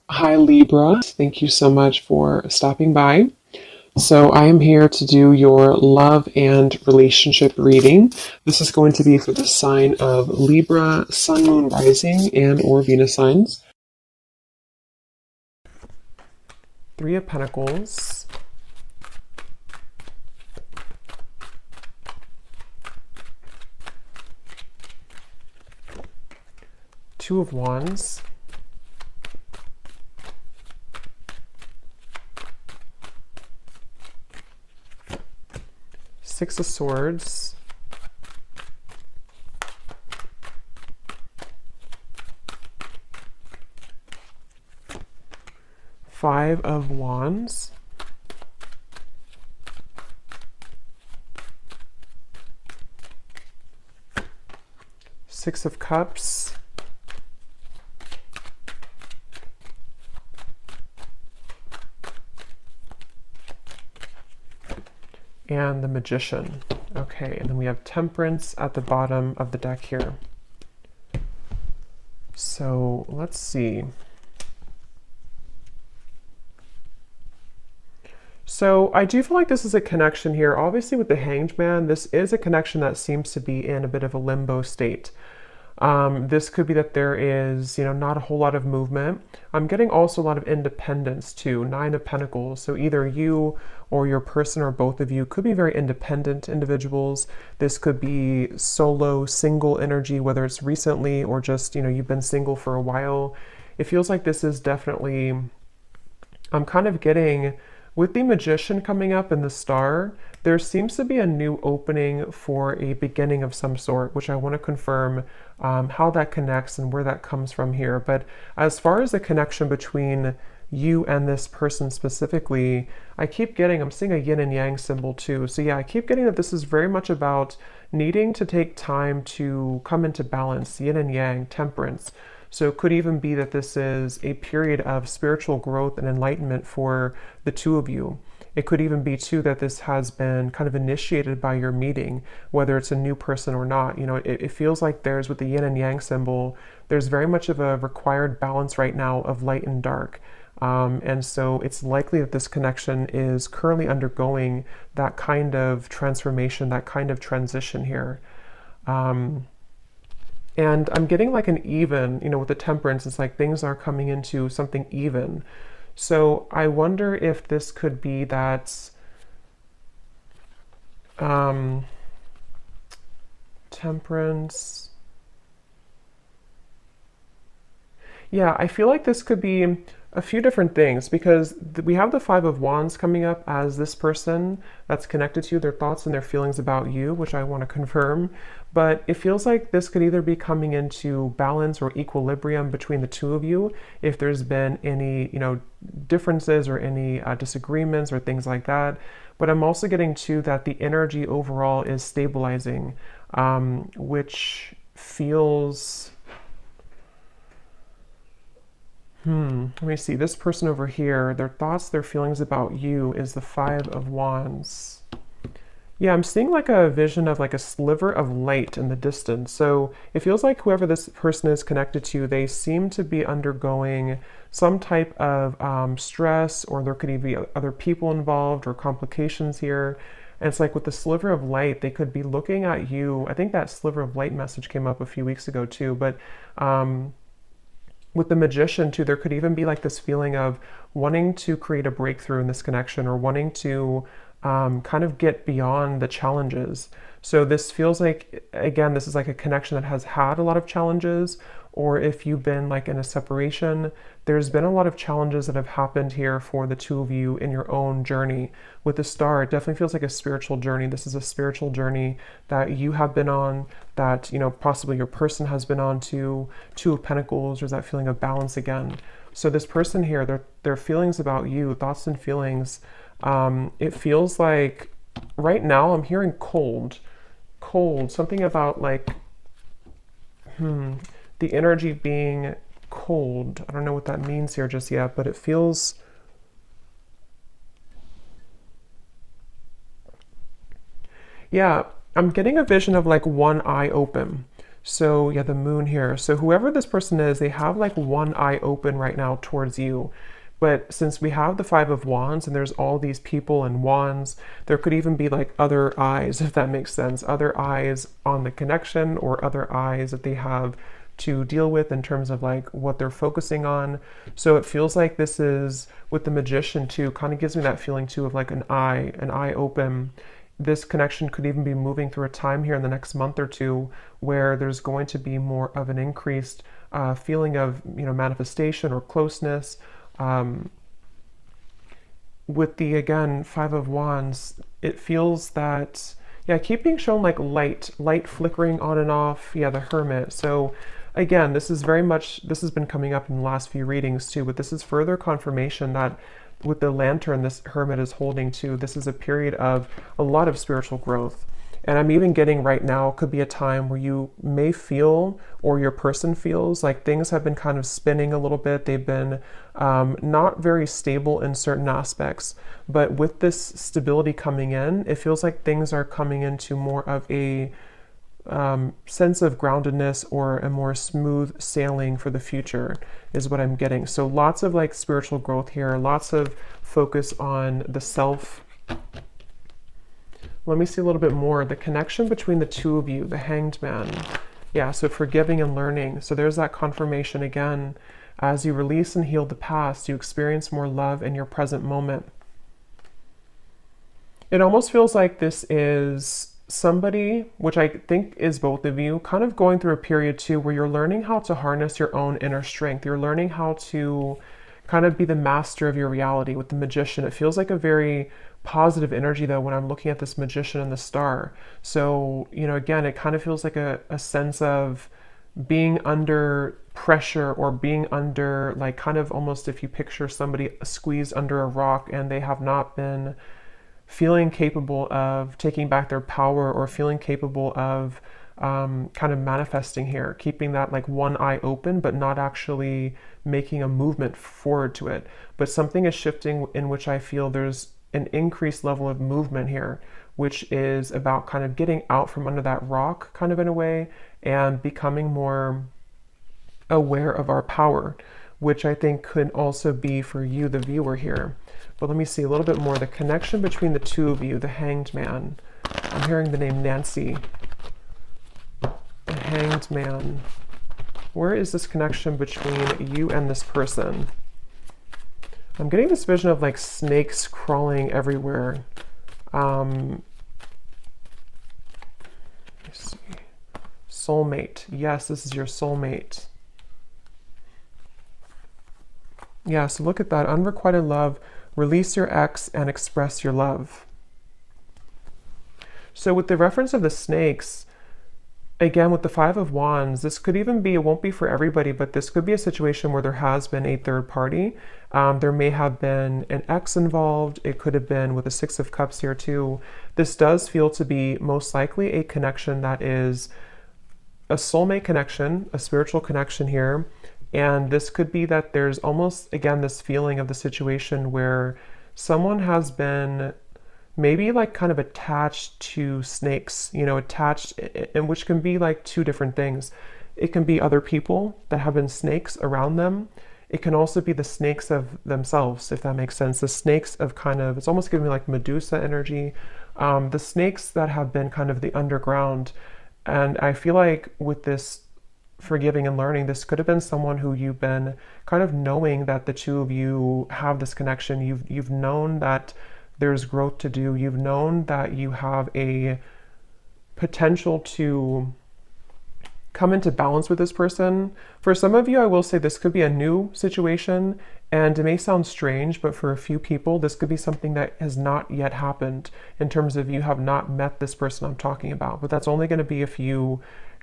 Hi Libra, thank you so much for stopping by. So, I am here to do your love and relationship reading. This is going to be for the sign of Libra, Sun, Moon, Rising, and or Venus signs. Three of Pentacles, Two of Wands, Six of Swords, Five of Wands, Six of Cups, and the Magician. Okay, and then we have Temperance at the bottom of the deck here. So let's see. So I do feel like this is a connection here. Obviously with the Hanged Man, this is a connection that seems to be in a bit of a limbo state. This could be that there is, not a whole lot of movement. I'm getting also a lot of independence too. Nine of Pentacles. So either you or your person or both of you could be very independent individuals. This could be solo, single energy, whether it's recently or just, you've been single for a while. It feels like this is definitely, I'm kind of getting, with the Magician coming up and the Star, there seems to be a new opening for a beginning of some sort, which I want to confirm how that connects and where that comes from here. But as far as the connection between you and this person specifically, I'm seeing a yin and yang symbol too. So yeah, I keep getting that this is very much about needing to take time to come into balance, yin and yang, temperance. So it could even be that this is a period of spiritual growth and enlightenment for the two of you. It could even be too that this has been kind of initiated by your meeting, whether it's a new person or not. It feels like there's, with the yin and yang symbol, there's very much of a required balance right now of light and dark. And so it's likely that this connection is currently undergoing that kind of transformation, that kind of transition here. And I'm getting like an even, with the Temperance, it's like things are coming into something even. So I wonder if this could be that Temperance. Yeah, I feel like this could be a few different things because we have the Five of Wands coming up as this person that's connected to you, their thoughts and their feelings about you, which I want to confirm. But it feels like this could either be coming into balance or equilibrium between the two of you if there's been any, differences or any disagreements or things like that. But I'm also getting to that the energy overall is stabilizing, which feels... Let me see. This person over here, their thoughts, their feelings about you is the Five of Wands. Yeah, I'm seeing like a vision of like a sliver of light in the distance. So it feels like whoever this person is connected to, they seem to be undergoing some type of stress, or there could even be other people involved or complications here. And it's like with the sliver of light, they could be looking at you. I think that sliver of light message came up a few weeks ago too, but with the Magician too, there could even be like this feeling of wanting to create a breakthrough in this connection, or wanting to kind of get beyond the challenges. So this feels like, again, this is like a connection that has had a lot of challenges, or if you've been like in a separation, there's been a lot of challenges that have happened here for the two of you in your own journey. With the Star, it definitely feels like a spiritual journey. This is a spiritual journey that you have been on, that, possibly your person has been on too. Two of Pentacles, there's that feeling of balance again. So this person here, their feelings about you, thoughts and feelings, it feels like right now I'm hearing cold, something about like, the energy being cold. I don't know what that means here just yet, but it feels... Yeah, I'm getting a vision of like one eye open. So yeah, the moon here. So whoever this person is, they have like one eye open right now towards you. But since we have the Five of Wands and there's all these people and wands, there could even be like other eyes, if that makes sense, other eyes on the connection or other eyes that they have to deal with in terms of like what they're focusing on. So it feels like this is with the Magician too, kind of gives me that feeling too of like an eye open. This connection could even be moving through a time here in the next month or two where there's going to be more of an increased feeling of, manifestation or closeness. With the, again, Five of Wands, it feels that, yeah, I keep being shown like light flickering on and off. Yeah, the Hermit. So again, this is very much, this has been coming up in the last few readings too, but this is further confirmation that with the lantern this Hermit is holding too, this is a period of a lot of spiritual growth. And I'm even getting right now, could be a time where you may feel, or your person feels, like things have been kind of spinning a little bit. They've been not very stable in certain aspects. But with this stability coming in, it feels like things are coming into more of a sense of groundedness or a more smooth sailing for the future is what I'm getting. So lots of like spiritual growth here, lots of focus on the self. Let me see a little bit more. The connection between the two of you, the Hanged Man. Yeah, so forgiving and learning. So there's that confirmation again. As you release and heal the past, you experience more love in your present moment. It almost feels like this is somebody, which I think is both of you, kind of going through a period too where you're learning how to harness your own inner strength. You're learning how to kind of be the master of your reality with the Magician. It feels like a very positive energy though when I'm looking at this Magician and the Star. So, again, it kind of feels like a sense of being under pressure or being under like kind of almost if you picture somebody squeezed under a rock and they have not been feeling capable of taking back their power or feeling capable of kind of manifesting here, keeping that like one eye open, but not actually making a movement forward to it. But something is shifting in which I feel there's an increased level of movement here, which is about kind of getting out from under that rock kind of in a way and becoming more aware of our power, which I think could also be for you, the viewer here. But let me see a little bit more. The connection between the two of you, the Hanged Man. I'm hearing the name Nancy. The Hanged Man. Where is this connection between you and this person? I'm getting this vision of like snakes crawling everywhere. Let's see. Soulmate. Yes, this is your soulmate. Yeah, so look at that. Unrequited love. Release your ex and express your love. So with the reference of the snakes, again, with the Five of Wands, this could even be, it won't be for everybody, but this could be a situation where there has been a third party. There may have been an ex involved. It could have been with the Six of Cups here too. This does feel to be most likely a connection that is a soulmate connection, a spiritual connection here. And this could be that there's almost, again, this feeling of the situation where someone has been maybe like kind of attached to snakes, attached, and which can be like two different things. It can be other people that have been snakes around them. It can also be the snakes of themselves, if that makes sense. The snakes of kind of, it's almost giving me like Medusa energy. The snakes that have been kind of the underground. And I feel like with this forgiving and learning, this could have been someone who you've been kind of knowing that the two of you have this connection. You've known that there's growth to do. You've known that you have a potential to come into balance with this person. For some of you, I will say this could be a new situation, and it may sound strange, but for a few people, this could be something that has not yet happened in terms of you have not met this person I'm talking about. But that's only going to be if you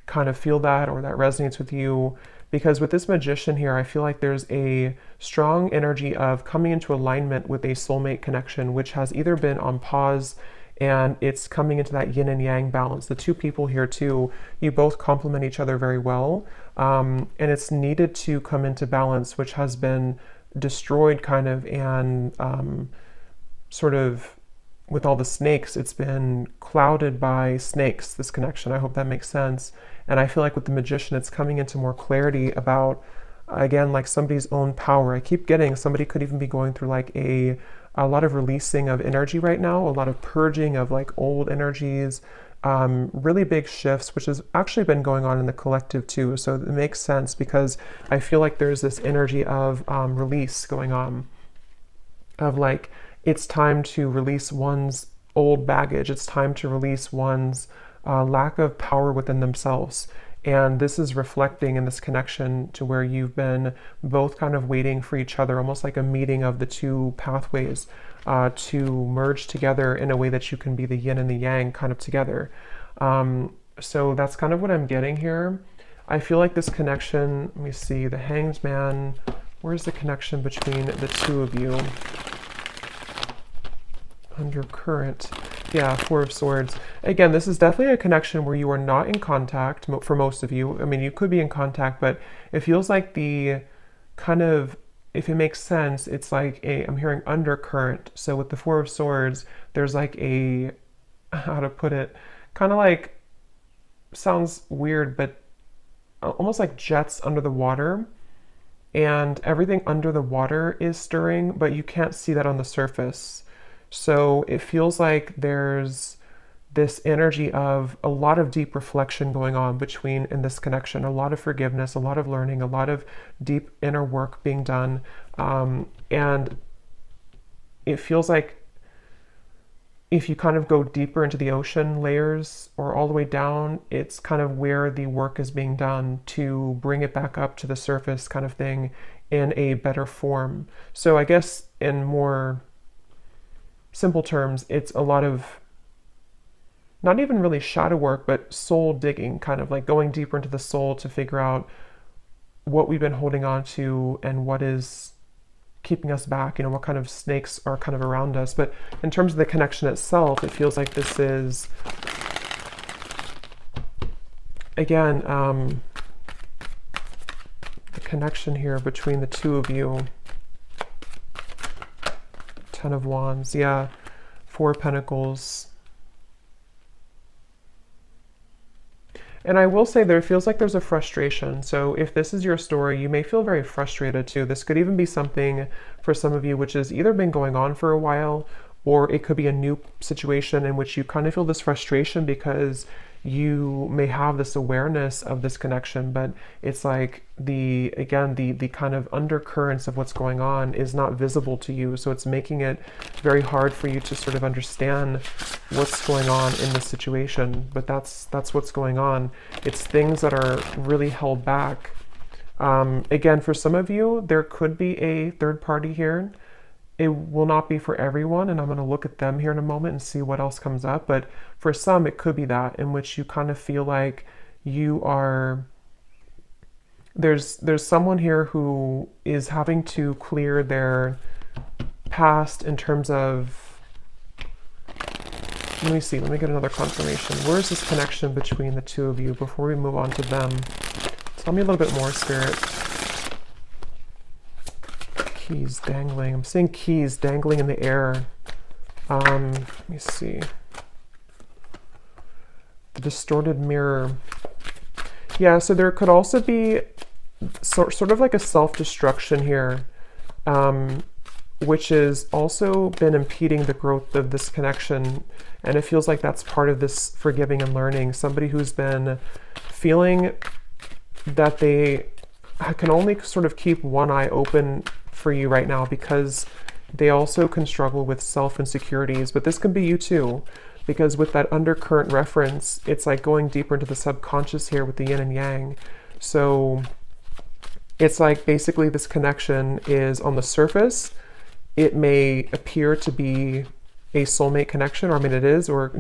kind of feel that or that resonates with you, because with this Magician here, I feel like there's a strong energy of coming into alignment with a soulmate connection, which has either been on pause and it's coming into that yin and yang balance. The two people here too, you both complement each other very well, and it's needed to come into balance, which has been destroyed kind of and sort of with all the snakes, it's been clouded by snakes, this connection. I hope that makes sense. And I feel like with the Magician, it's coming into more clarity about, again, like somebody's own power. I keep getting somebody could even be going through like a lot of releasing of energy right now, a lot of purging of like old energies, really big shifts, which has actually been going on in the collective too. So it makes sense because I feel like there's this energy of release going on, of like, it's time to release one's old baggage. It's time to release one's lack of power within themselves. And this is reflecting in this connection to where you've been both kind of waiting for each other, almost like a meeting of the two pathways to merge together in a way that you can be the yin and the yang kind of together. So that's kind of what I'm getting here. I feel like this connection, let me see, the Hanged Man, where's the connection between the two of you? Undercurrent. Yeah, Four of Swords. Again, this is definitely a connection where you are not in contact for most of you. I mean, you could be in contact, but it feels like the kind of, if it makes sense, it's like I'm hearing undercurrent. So with the Four of Swords, there's like a, how to put it, kind of like, sounds weird, but almost like jets under the water. And everything under the water is stirring, but you can't see that on the surface. So it feels like there's this energy of a lot of deep reflection going on in this connection, a lot of forgiveness, a lot of learning, a lot of deep inner work being done. And it feels like if you kind of go deeper into the ocean layers or all the way down, it's kind of where the work is being done to bring it back up to the surface kind of thing in a better form. So I guess in more simple terms, it's a lot of not even really shadow work, but soul digging, kind of like going deeper into the soul to figure out what we've been holding on to and what is keeping us back, what kind of snakes are kind of around us. But in terms of the connection itself, it feels like this is, again, the connection here between the two of you. Ten of Wands, yeah, Four of Pentacles. And I will say there feels like there's a frustration. So if this is your story, you may feel very frustrated too. This could even be something for some of you which has either been going on for a while, or it could be a new situation in which you kind of feel this frustration because you may have this awareness of this connection, but it's like the kind of undercurrents of what's going on is not visible to you. So it's making it very hard for you to sort of understand what's going on in this situation. But that's what's going on. It's things that are really held back. Again, for some of you, there could be a third party here. It will not be for everyone, and I'm going to look at them here in a moment and see what else comes up. But for some, it could be that, in which you kind of feel like you are, there's someone here who is having to clear their past in terms of, let me see, let me get another confirmation. Where is this connection between the two of you before we move on to them? Tell me a little bit more, Spirit. Keys dangling. I'm seeing keys dangling in the air. Let me see. The distorted mirror. Yeah, so there could also be sort of like a self-destruction here, which has also been impeding the growth of this connection. And it feels like that's part of this forgiving and learning. Somebody who's been feeling that they can only sort of keep one eye open for you right now because they also can struggle with self-insecurities. But this can be you too, because with that undercurrent reference, it's like going deeper into the subconscious here with the yin and yang. So it's like basically this connection is on the surface. It may appear to be a soulmate connection, or I mean it is, or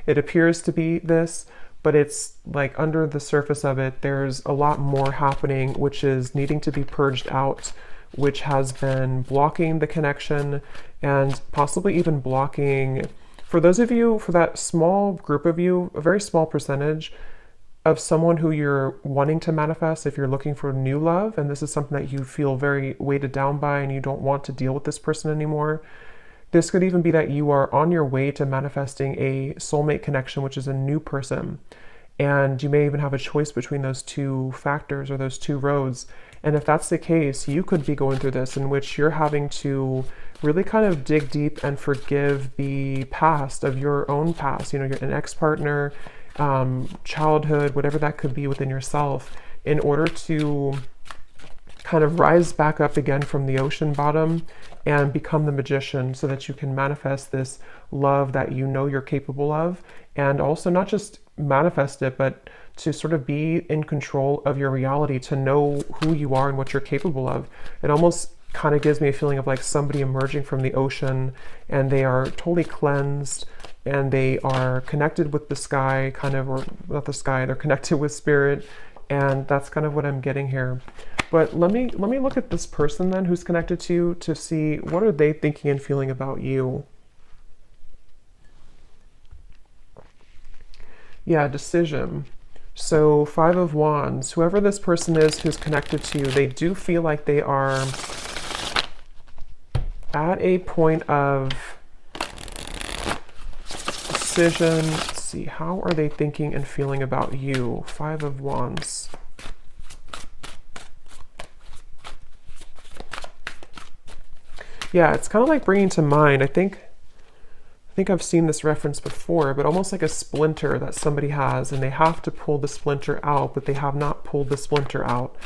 it appears to be this, but it's like under the surface of it, there's a lot more happening, which is needing to be purged out, which has been blocking the connection and possibly even blocking, for those of you, for that small group of you, a very small percentage of someone who you're wanting to manifest, if you're looking for new love, and this is something that you feel very weighted down by and you don't want to deal with this person anymore, this could even be that you are on your way to manifesting a soulmate connection, which is a new person. And you may even have a choice between those two factors or those two roads. And if that's the case, you could be going through this in which you're having to really kind of dig deep and forgive the past of your own past, you know, an ex-partner, childhood, whatever that could be within yourself, in order to kind of rise back up again from the ocean bottom and become the magician, so that you can manifest this love that you know you're capable of, and also not just manifest it, but to sort of be in control of your reality, to know who you are and what you're capable of. It almost kind of gives me a feeling of like somebody emerging from the ocean, and they are totally cleansed, and they are connected with the sky, kind of, or not the sky, they're connected with spirit. And that's kind of what I'm getting here. But let me look at this person then who's connected to you, to see what are they thinking and feeling about you. Yeah, decision. So 5 of Wands, whoever this person is who's connected to you, they do feel like they are at a point of decision. Let's see, how are they thinking and feeling about you? 5 of Wands. Yeah, it's kind of like bringing to mind, I think I've seen this reference before, but almost like a splinter that somebody has, and they have to pull the splinter out, but they have not pulled the splinter out,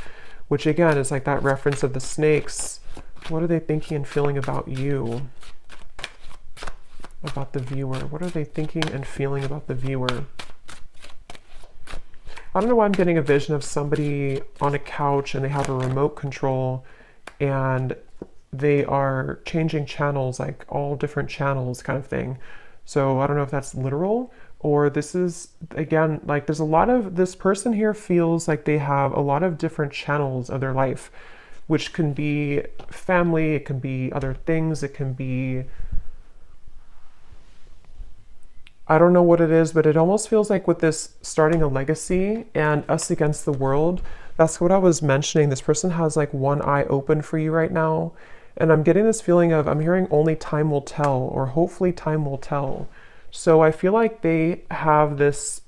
which again is like that reference of the snakes. What are they thinking and feeling about you? About the viewer. What are they thinking and feeling about the viewer? I don't know why I'm getting a vision of somebody on a couch and they have a remote control and they are changing channels, like all different channels kind of thing. So I don't know if that's literal, or this is, again, like there's a lot of, this person here feels like they have a lot of different channels of their life, which can be family, it can be other things, it can be, I don't know what it is, but it almost feels like with this starting a legacy and us against the world, that's what I was mentioning. This person has like one eye open for you right now. And I'm getting this feeling of, I'm hearing only time will tell, or hopefully time will tell. So I feel like they have this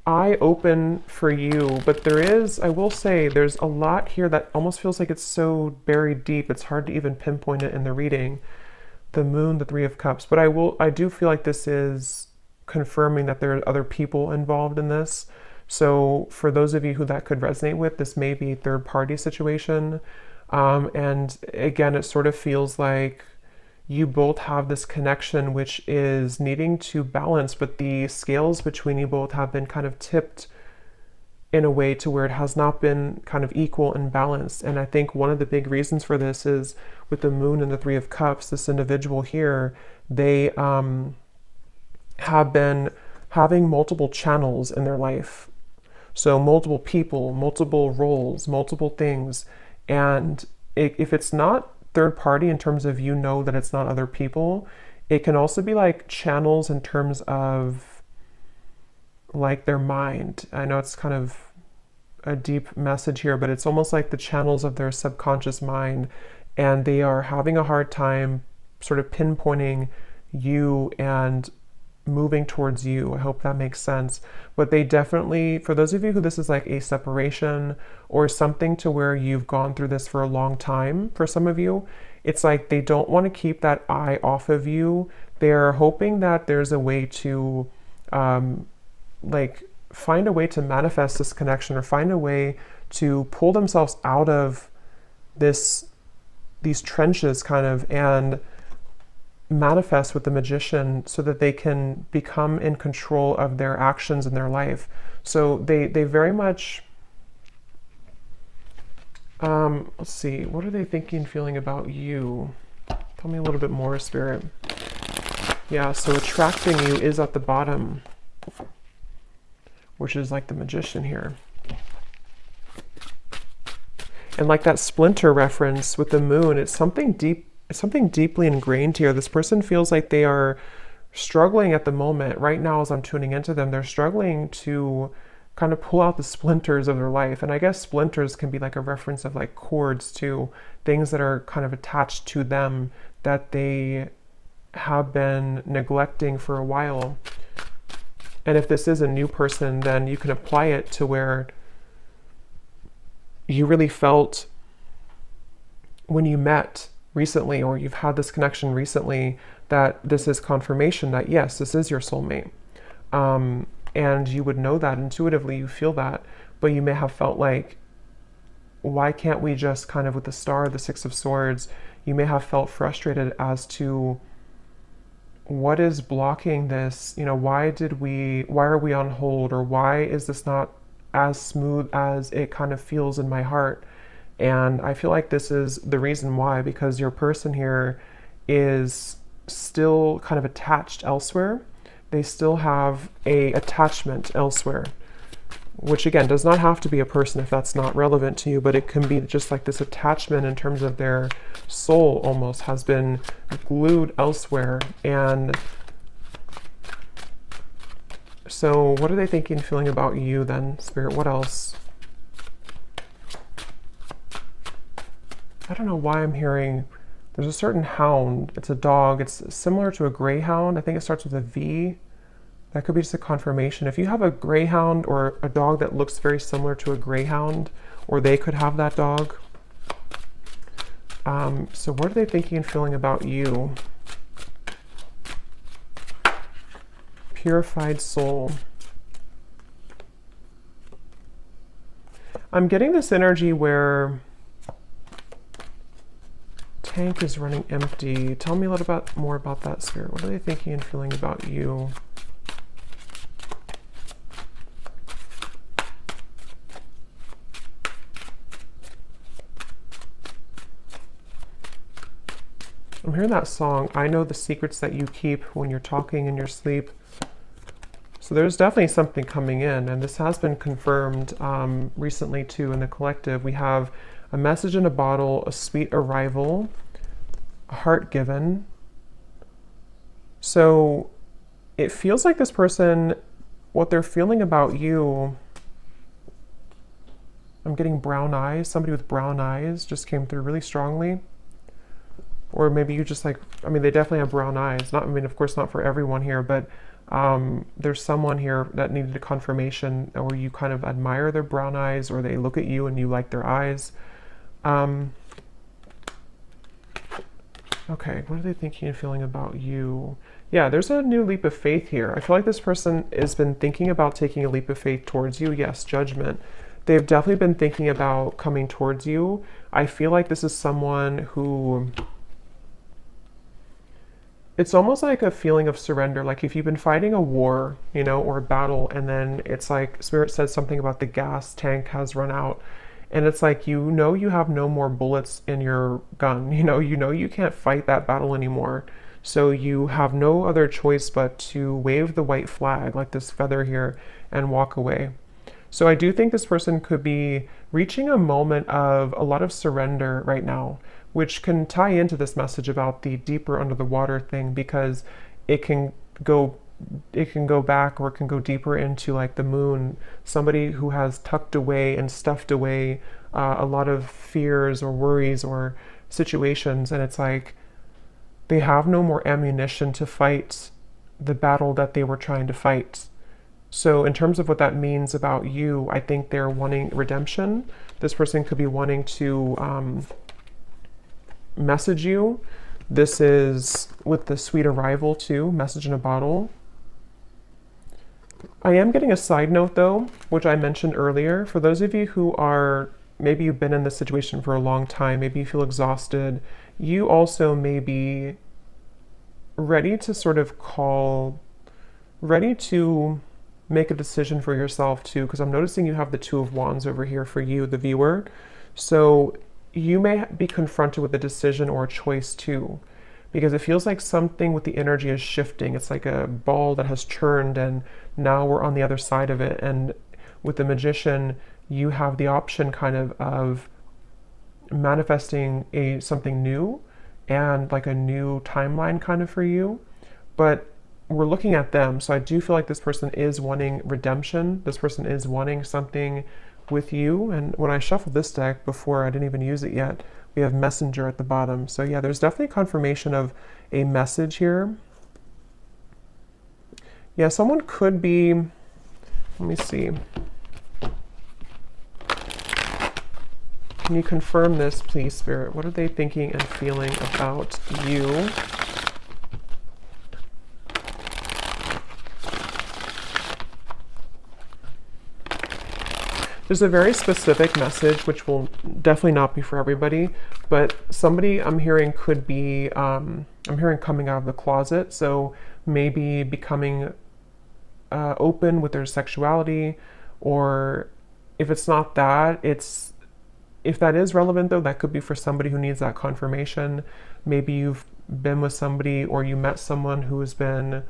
eye open for you, but there is, I will say, there's a lot here that almost feels like it's so buried deep, it's hard to even pinpoint it in the reading. The Moon, the 3 of Cups. But I do feel like this is confirming that there are other people involved in this. So for those of you who that could resonate with, this may be a third party situation. And again, it sort of feels like you both have this connection which is needing to balance, but the scales between you both have been kind of tipped in a way to where it has not been kind of equal and balanced. And I think one of the big reasons for this is with the Moon and the 3 of Cups, this individual here, they have been having multiple channels in their life. So multiple people, multiple roles, multiple things. And if it's not third party in terms of, you know, that it's not other people, it can also be like channels in terms of like their mind. I know it's kind of a deep message here, but it's almost like the channels of their subconscious mind, and they are having a hard time sort of pinpointing you and moving towards you. I hope that makes sense. But they definitely, for those of you who this is like a separation or something to where you've gone through this for a long time, for some of you, it's like they don't want to keep that eye off of you. They're hoping that there's a way to like find a way to manifest this connection, or find a way to pull themselves out of these trenches kind of, and manifest with the Magician, so that they can become in control of their actions in their life. So they very much, let's see, what are they thinking, feeling about you? Tell me a little bit more, Spirit. Yeah, so attracting you is at the bottom, which is like the Magician here. And like that splinter reference with the Moon, it's something deep. It's something deeply ingrained here. This person feels like they are struggling at the moment. Right now, as I'm tuning into them, they're struggling to kind of pull out the splinters of their life. And I guess splinters can be like a reference of like cords to things that are kind of attached to them, that they have been neglecting for a while. And if this is a new person, then you can apply it to where you really felt when you met recently, or you've had this connection recently, that this is confirmation that yes, this is your soulmate. And you would know that intuitively, you feel that, but you may have felt like, why can't we just kind of, with the star, the Six of Swords, you may have felt frustrated as to what is blocking this, why are we on hold, or why is this not as smooth as it kind of feels in my heart? And I feel like this is the reason why, because your person here is still kind of attached elsewhere. They still have a attachment elsewhere, which again does not have to be a person if that's not relevant to you, but it can be just like this attachment in terms of their soul almost has been glued elsewhere. And so what are they thinking, feeling about you then, Spirit? What else? I don't know why I'm hearing there's a certain hound. It's a dog. It's similar to a greyhound. I think it starts with a V. That could be just a confirmation. If you have a greyhound or a dog that looks very similar to a greyhound, or they could have that dog. So what are they thinking and feeling about you? Purified soul. I'm getting this energy where tank is running empty. Tell me a little bit more about that, Spirit. What are they thinking and feeling about you? I'm hearing that song, I Know the Secrets That You Keep, when you're talking in your sleep. So there's definitely something coming in, and this has been confirmed recently too in the collective. We have a message in a bottle, a sweet arrival, a heart given. So it feels like this person, what they're feeling about you, I'm getting brown eyes. Somebody with brown eyes just came through really strongly. Or maybe you just like, they definitely have brown eyes. Of course not for everyone here, but there's someone here that needed a confirmation, or you kind of admire their brown eyes, or they look at you and you like their eyes. Okay, what are they thinking and feeling about you? Yeah, there's a new leap of faith here. I feel like this person has been thinking about taking a leap of faith towards you. Yes, judgment. They've definitely been thinking about coming towards you. I feel like this is someone who... It's almost like a feeling of surrender. Like if you've been fighting a war, or a battle, and then it's like Spirit says something about the gas tank has run out. And it's like, you have no more bullets in your gun. You can't fight that battle anymore. So you have no other choice but to wave the white flag, like this feather here, and walk away. So I do think this person could be reaching a moment of a lot of surrender right now, which can tie into this message about the deeper under the water thing, because it can go back, or it can go deeper into like the moon, somebody who has tucked away and stuffed away a lot of fears or worries or situations, and it's like they have no more ammunition to fight the battle that they were trying to fight. So in terms of what that means about you, I think they're wanting redemption. This person could be wanting to message you. This is with the sweet arrival too, message in a bottle. I am getting a side note though, which I mentioned earlier. For those of you who are, maybe you've been in this situation for a long time, maybe you feel exhausted, you also may be ready to sort of ready to make a decision for yourself too, because I'm noticing you have the Two of Wands over here for you, the viewer. So you may be confronted with a decision or a choice too, because it feels like something with the energy is shifting. It's like a ball that has churned, and now we're on the other side of it. And with the Magician, you have the option kind of manifesting something new, and like a new timeline kind of for you. But we're looking at them. So I do feel like this person is wanting redemption. This person is wanting something with you. And when I shuffled this deck before, I didn't even use it yet, we have messenger at the bottom. So yeah, there's definitely confirmation of a message here. Yeah, someone could be, let me see. Can you confirm this, please, Spirit? What are they thinking and feeling about you? There's a very specific message, which will definitely not be for everybody, but somebody I'm hearing could be, I'm hearing coming out of the closet, so maybe becoming open with their sexuality, or if it's not that, if that is relevant though, that could be for somebody who needs that confirmation. Maybe you've been with somebody or you met someone who has been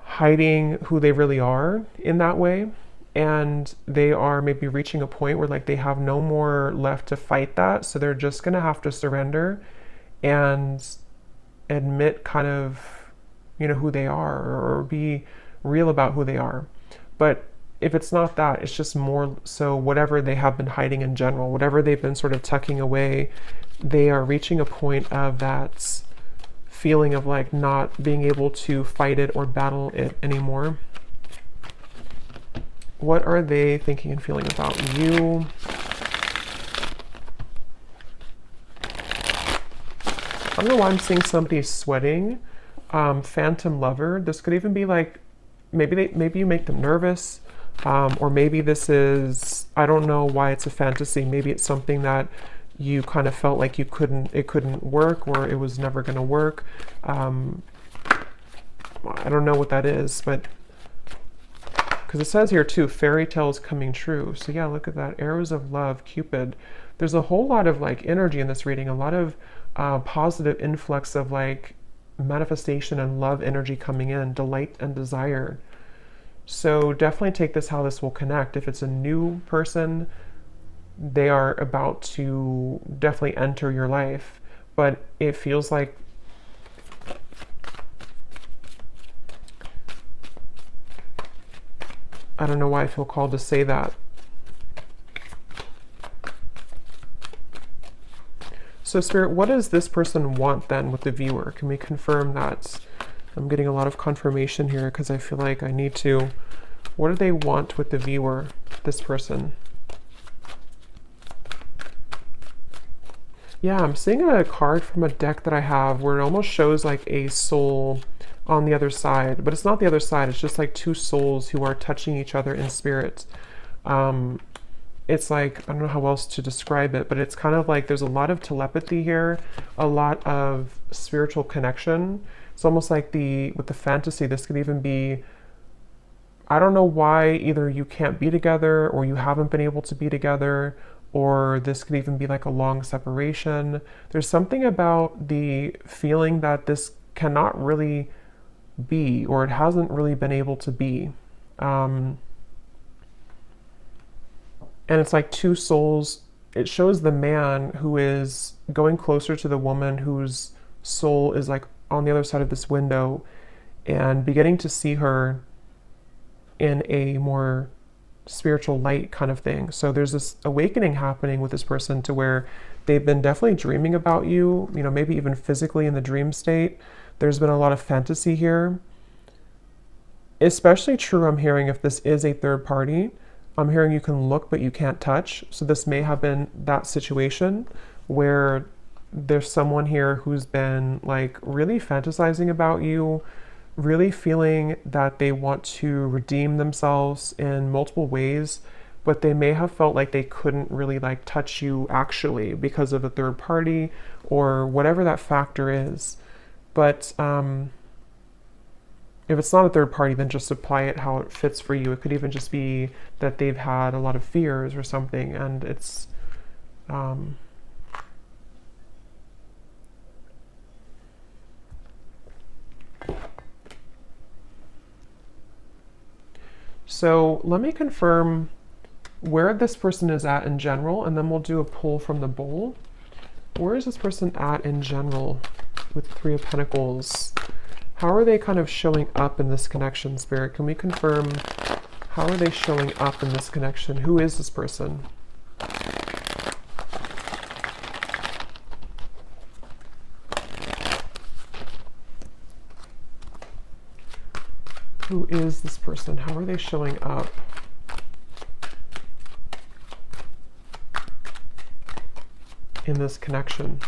hiding who they really are in that way, and they are maybe reaching a point where like they have no more left to fight that, so they're just gonna have to surrender and admit kind of, you know, who they are, or be real about who they are. But if it's not that, it's just more so whatever they have been hiding in general, whatever they've been sort of tucking away, they are reaching a point of that feeling of like not being able to fight it or battle it anymore. What are they thinking and feeling about you? I don't know why I'm seeing somebody sweating. Phantom lover. This could even be like, maybe you make them nervous, or maybe this is, I don't know why it's a fantasy. Maybe it's something that you kind of felt like it couldn't work, or it was never going to work. I don't know what that is, but because it says here too, fairy tales coming true. So yeah, look at that. Arrows of love, Cupid. There's a whole lot of like energy in this reading, a lot of positive influx of like manifestation and love energy coming in, delight and desire. So definitely take this how this will connect. If it's a new person, they are about to definitely enter your life, but it feels like I don't know why I feel called to say that. So Spirit, what does this person want then with the viewer? Can we confirm that? I'm getting a lot of confirmation here because I feel like I need to. What do they want with the viewer, this person? Yeah, I'm seeing a card from a deck that I have where it almost shows like a soul on the other side, but it's not the other side. It's just like two souls who are touching each other in spirit. It's like, I don't know how else to describe it, but it's kind of like there's a lot of telepathy here, a lot of spiritual connection. It's almost like with the fantasy, this could even be, I don't know why either you can't be together or you haven't been able to be together, or this could even be like a long separation. There's something about the feeling that this cannot really be, or it hasn't really been able to be. And it's like two souls. It shows the man who is going closer to the woman whose soul is like on the other side of this window, and beginning to see her in a more spiritual light kind of thing. So there's this awakening happening with this person to where they've been definitely dreaming about you, you know, maybe even physically in the dream state. There's been a lot of fantasy here. Especially true, I'm hearing, if this is a third party. I'm hearing you can look, but you can't touch. So this may have been that situation where there's someone here who's been like really fantasizing about you, really feeling that they want to redeem themselves in multiple ways, but they may have felt like they couldn't really like touch you actually because of a third party or whatever that factor is. But if it's not a third party, then just apply it how it fits for you. It could even just be that they've had a lot of fears or something, and it's so let me confirm where this person is at in general, and then we'll do a pull from the bowl. Where is this person at in general with Three of Pentacles? How are they kind of showing up in this connection, Spirit? Can we confirm how are they showing up in this connection? Who is this person? Who is this person? How are they showing up? In this connection.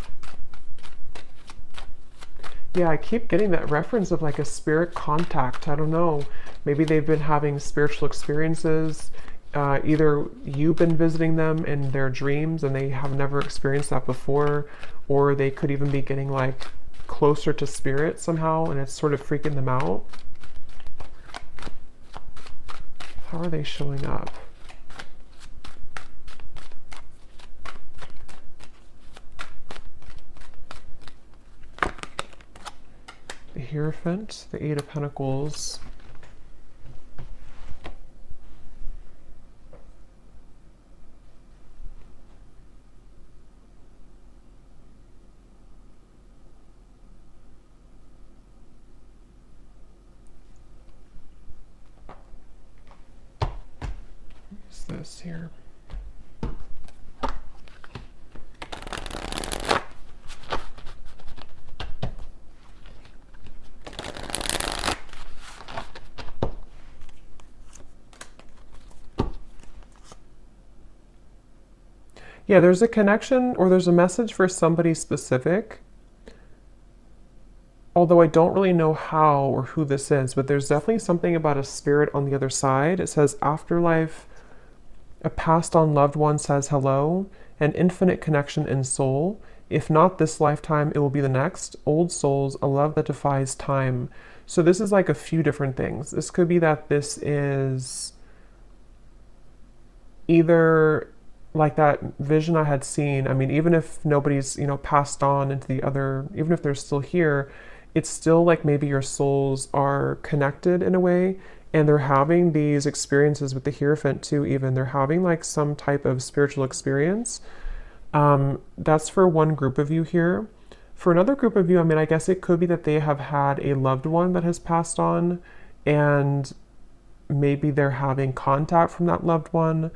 Yeah, I keep getting that reference of like a spirit contact. I don't know. Maybe they've been having spiritual experiences. Either you've been visiting them in their dreams and they have never experienced that before, or they could even be getting like closer to spirit somehow and it's sort of freaking them out. How are they showing up? The Hierophant, the Eight of Pentacles. What's this here? Yeah, there's a connection or there's a message for somebody specific. Although I don't really know how or who this is, but there's definitely something about a spirit on the other side. It says afterlife, a passed on loved one says hello, an infinite connection in soul. If not this lifetime, it will be the next. Old souls, a love that defies time. So this is like a few different things. This could be that this is either like that vision I had seen. I mean, even if nobody's, passed on into the other, even if they're still here, it's still like maybe your souls are connected in a way and they're having these experiences with the Hierophant too, even. They're having like some type of spiritual experience. That's for one group of you here. For another group of you, I mean, I guess it could be that they have had a loved one that has passed on and maybe they're having contact from that loved one.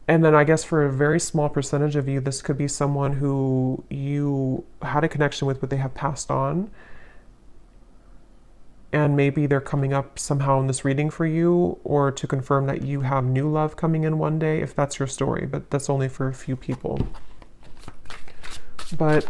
And then I guess for a very small percentage of you, this could be someone who you had a connection with, but they have passed on. And maybe they're coming up somehow in this reading for you, or to confirm that you have new love coming in one day, if that's your story. But that's only for a few people. But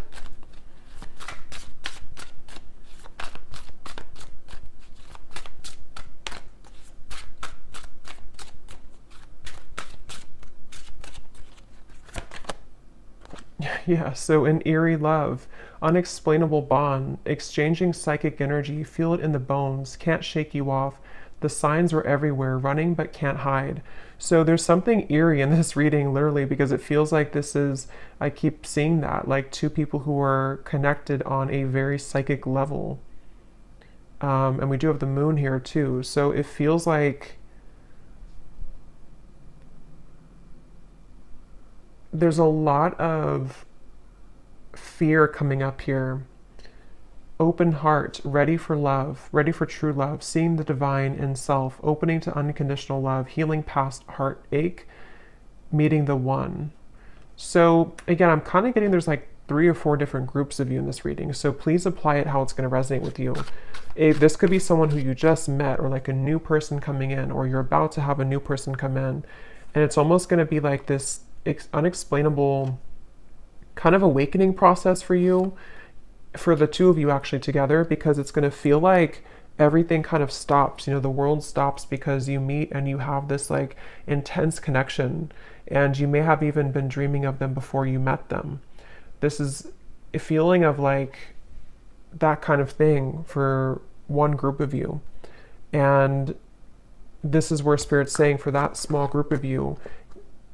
yeah, so an eerie love, unexplainable bond, exchanging psychic energy, feel it in the bones, can't shake you off. The signs were everywhere, running but can't hide. So there's something eerie in this reading, literally, because it feels like this is, I keep seeing that, like two people who are connected on a very psychic level. And we do have the moon here too. So it feels like there's a lot of fear coming up here. Open heart, ready for love, ready for true love, seeing the divine in self, opening to unconditional love, healing past heartache, meeting the one. So again, I'm kind of getting there's like 3 or 4 different groups of you in this reading. So please apply it how it's going to resonate with you. This could be someone who you just met, or like a new person coming in, or you're about to have a new person come in. And it's almost going to be like this unexplainable kind of awakening process for you, for the two of you actually together, because it's going to feel like everything kind of stops. The world stops because you meet and you have this like intense connection, and you may have even been dreaming of them before you met them. This is a feeling of like that kind of thing for one group of you. And this is where Spirit's saying for that small group of you,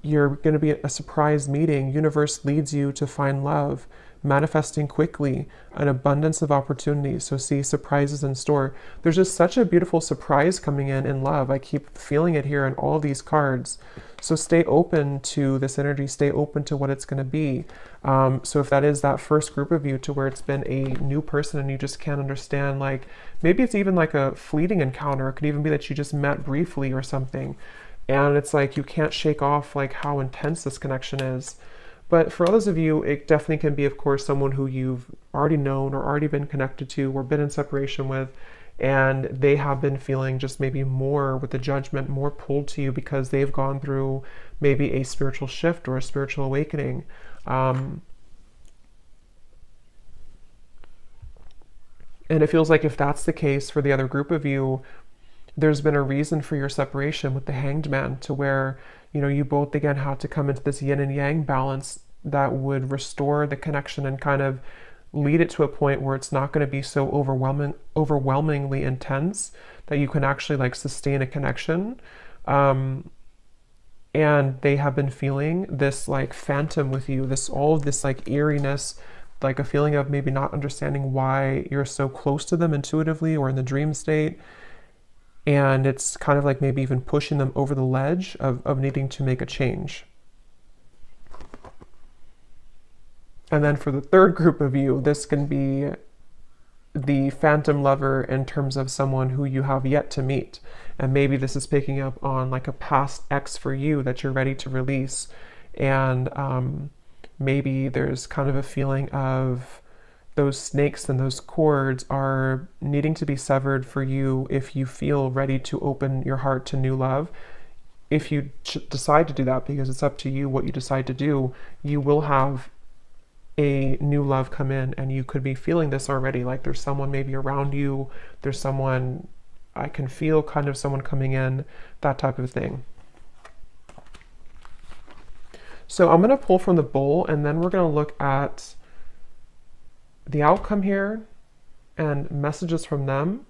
you're going to be a surprise meeting. Universe leads you to find love, manifesting quickly, an abundance of opportunities. So see surprises in store. There's just such a beautiful surprise coming in love. I keep feeling it here in all of these cards. So stay open to this energy, stay open to what it's going to be. So if that is that first group of you to where it's been a new person and you just can't understand, like maybe it's even like a fleeting encounter. It could even be that you just met briefly or something. And it's like you can't shake off like how intense this connection is. But for others of you, it definitely can be, of course, someone who you've already known or already been connected to or been in separation with. and they have been feeling just maybe more with the judgment, more pulled to you because they've gone through maybe a spiritual shift or a spiritual awakening. And it feels like if that's the case for the other group of you, there's been a reason for your separation with the Hanged Man, to where, you know, you both again had to come into this yin and yang balance that would restore the connection and kind of lead it to a point where it's not going to be so overwhelmingly intense that you can actually like sustain a connection. And they have been feeling this like phantom with you, this all of this like eeriness, like a feeling of maybe not understanding why you're so close to them intuitively or in the dream state. And it's kind of like maybe even pushing them over the ledge of needing to make a change. And then for the third group of you, this can be the phantom lover in terms of someone who you have yet to meet. And maybe this is picking up on like a past ex for you that you're ready to release. And maybe there's kind of a feeling of those snakes and those cords are needing to be severed for you if you feel ready to open your heart to new love. If you decide to do that, because it's up to you what you decide to do, you will have a new love come in, and you could be feeling this already. Like there's someone maybe around you, there's someone, I can feel kind of someone coming in, that type of thing. So I'm going to pull from the bowl, and then we're going to look at the outcome here and messages from them.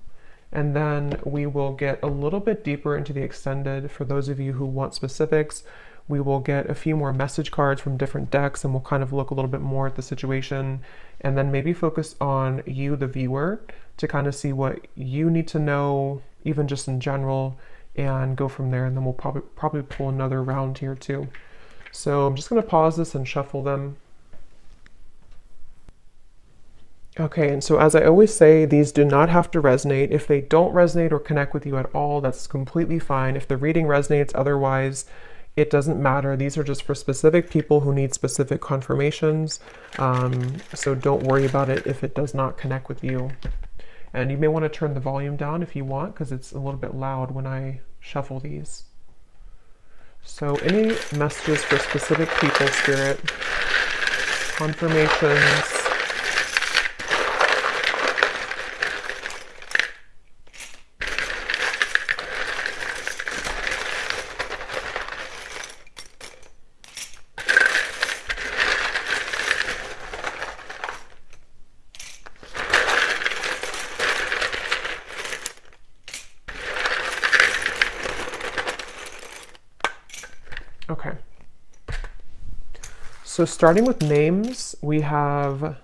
And then we will get a little bit deeper into the extended. For those of you who want specifics, we will get a few more message cards from different decks, and we'll kind of look a little bit more at the situation, and then maybe focus on you, the viewer, to kind of see what you need to know, even just in general, and go from there. And then we'll probably pull another round here too. So I'm just going to pause this and shuffle them. Okay, and so as I always say, these do not have to resonate. If they don't resonate or connect with you at all, that's completely fine. If the reading resonates otherwise, it doesn't matter. These are just for specific people who need specific confirmations. So don't worry about it if it does not connect with you. And you may want to turn the volume down if you want, because it's a little bit loud when I shuffle these. So any messages for specific people, Spirit, confirmations. Okay. So starting with names, we have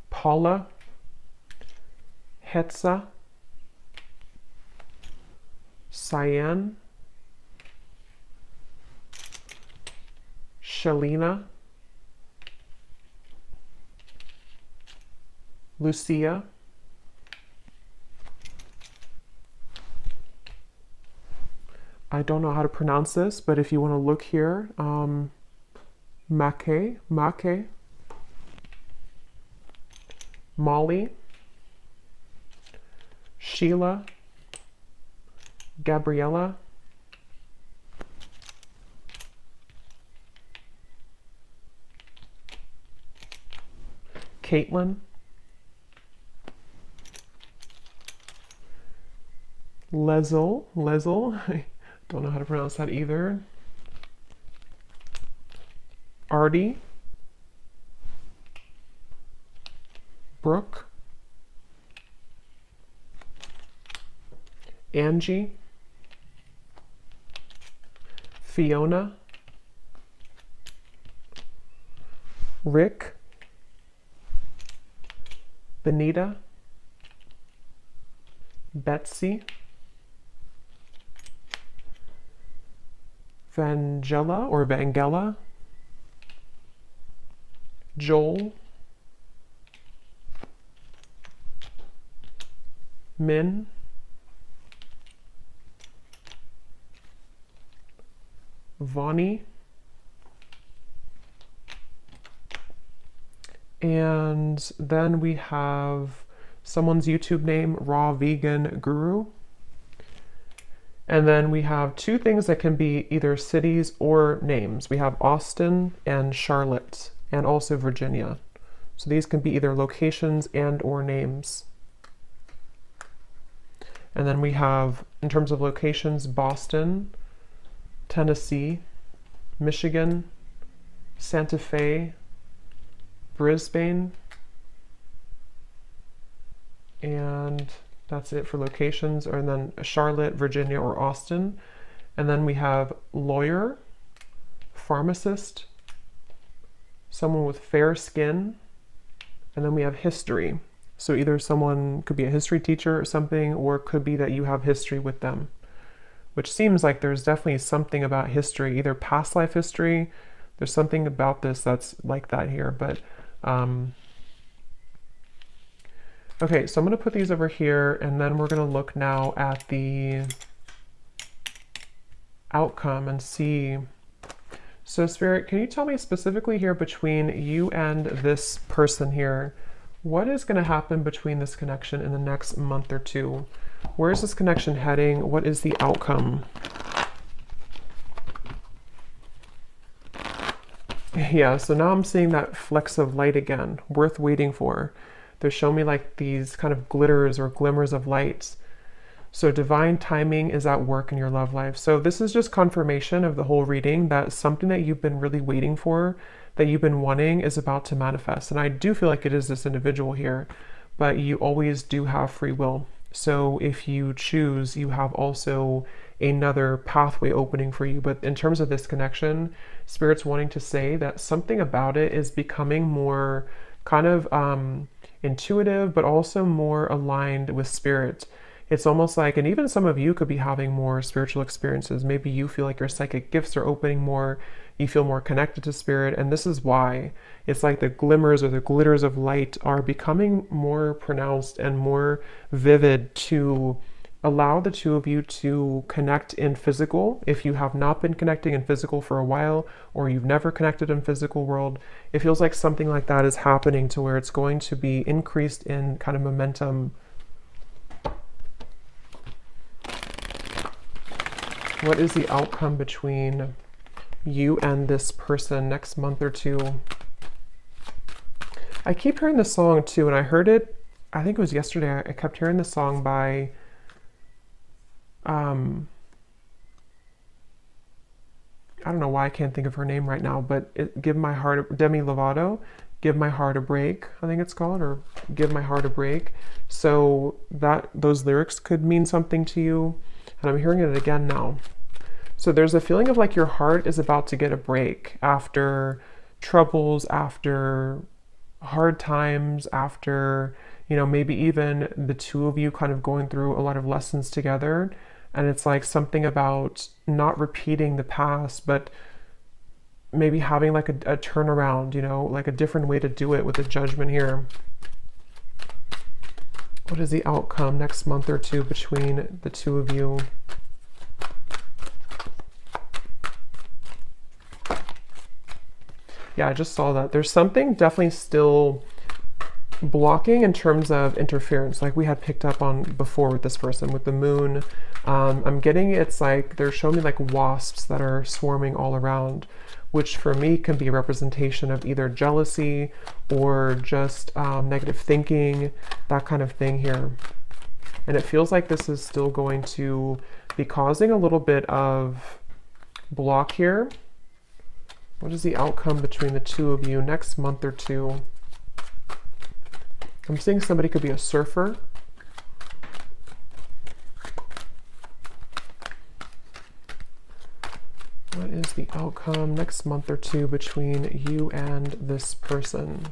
Paula, Hetza, Cyan, Shalina, Lucia, I don't know how to pronounce this, but if you want to look here, Make, Molly, Sheila, Gabriella, Caitlin, Lezel, I don't know how to pronounce that either. Artie, Brooke, Angie, Fiona, Rick, Benita, Betsy, Vangela, Joel, Min, Vonnie, and then we have someone's YouTube name, Raw Vegan Guru. And then we have two things that can be either cities or names. We have Austin and Charlotte, and also Virginia. So these can be either locations and or names. And then we have, in terms of locations, Boston, Tennessee, Michigan, Santa Fe, Brisbane, and that's it for locations, and then Charlotte, Virginia, or Austin. And then we have lawyer, pharmacist, someone with fair skin, and then we have history. So either someone could be a history teacher or something, or it could be that you have history with them, which seems like there's definitely something about history, either past life history. There's something about this that's like that here, but okay, so I'm going to put these over here, and then we're going to look now at the outcome and see. So Spirit, can you tell me specifically here between you and this person here, what is going to happen between this connection in the next month or two? Where is this connection heading? What is the outcome? Yeah, so now I'm seeing that flecks of light again, worth waiting for. They're showing me like these kind of glitters or glimmers of light. So divine timing is at work in your love life. So this is just confirmation of the whole reading that something that you've been really waiting for, that you've been wanting, is about to manifest. And I do feel like it is this individual here, but you always do have free will. So if you choose, you have also another pathway opening for you. But in terms of this connection, Spirit's wanting to say that something about it is becoming more kind of intuitive, but also more aligned with Spirit. It's almost like, and even some of you could be having more spiritual experiences. Maybe you feel like your psychic gifts are opening more, you feel more connected to Spirit, and this is why. It's like the glimmers or the glitters of light are becoming more pronounced and more vivid to allow the two of you to connect in physical. If you have not been connecting in physical for a while, or you've never connected in physical world, it feels like something like that is happening, to where it's going to be increased in kind of momentum. What is the outcome between you and this person next month or two? I keep hearing this song too, and I heard it, I think it was yesterday. I kept hearing the song by I don't know why I can't think of her name right now, but Give My Heart, Demi Lovato, Give My Heart a Break, I think it's called, or Give My Heart a Break. So those lyrics could mean something to you, and I'm hearing it again now. So there's a feeling of like your heart is about to get a break after troubles, after hard times, after, you know, maybe even the two of you kind of going through a lot of lessons together. And it's like something about not repeating the past, but maybe having like a turnaround, you know, like a different way to do it with the Judgment here. What is the outcome next month or two between the two of you? Yeah, I just saw that. There's something definitely still blocking in terms of interference, like we had picked up on before with this person, with the moon. I'm getting, it's like they're showing me like wasps that are swarming all around, which for me can be a representation of either jealousy or just negative thinking, that kind of thing here. And it feels like this is still going to be causing a little bit of block here. What is the outcome between the two of you next month or two? I'm seeing somebody could be a surfer. What is the outcome next month or two between you and this person?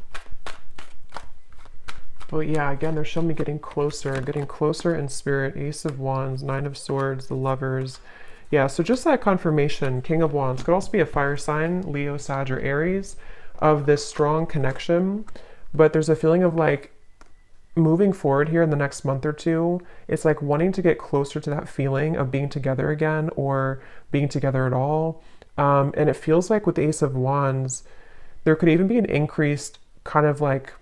But yeah, again, they're showing me getting closer in Spirit. Ace of Wands, Nine of Swords, the Lovers. Yeah, so just that confirmation, King of Wands, could also be a fire sign, Leo, Sag, or Aries, of this strong connection. But there's a feeling of like moving forward here in the next month or two, it's like wanting to get closer to that feeling of being together again, or being together at all. And it feels like with the Ace of Wands, there could even be an increased kind of like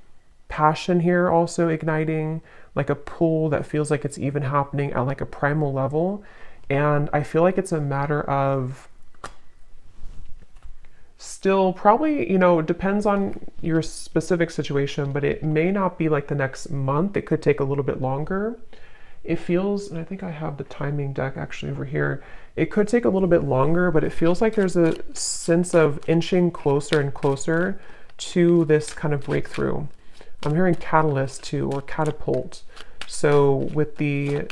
passion here also igniting, like a pull that feels like it's even happening at like a primal level. And I feel like it's a matter of still probably, you know, it depends on your specific situation, but it may not be like the next month. It could take a little bit longer. It feels, and I think I have the timing deck actually over here. It could take a little bit longer, but it feels like there's a sense of inching closer and closer to this kind of breakthrough. I'm hearing catalyst too, or catapult. So with the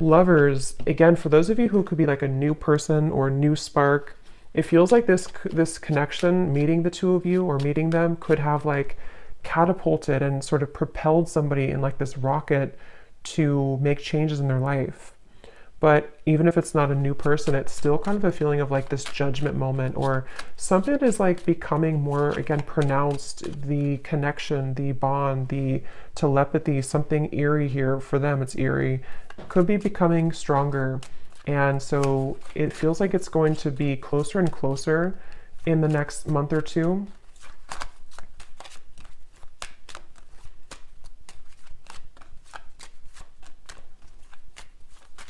lovers, again, for those of you who could be like a new person or new spark, it feels like this connection, meeting the two of you or meeting them, could have like catapulted and sort of propelled somebody in like this rocket to make changes in their life. But even if it's not a new person, it's still kind of a feeling of like this judgment moment, or something that is like becoming more, again, pronounced. The connection, the bond, the telepathy, something eerie here for them. It's eerie, could be becoming stronger. And so it feels like it's going to be closer and closer in the next month or two.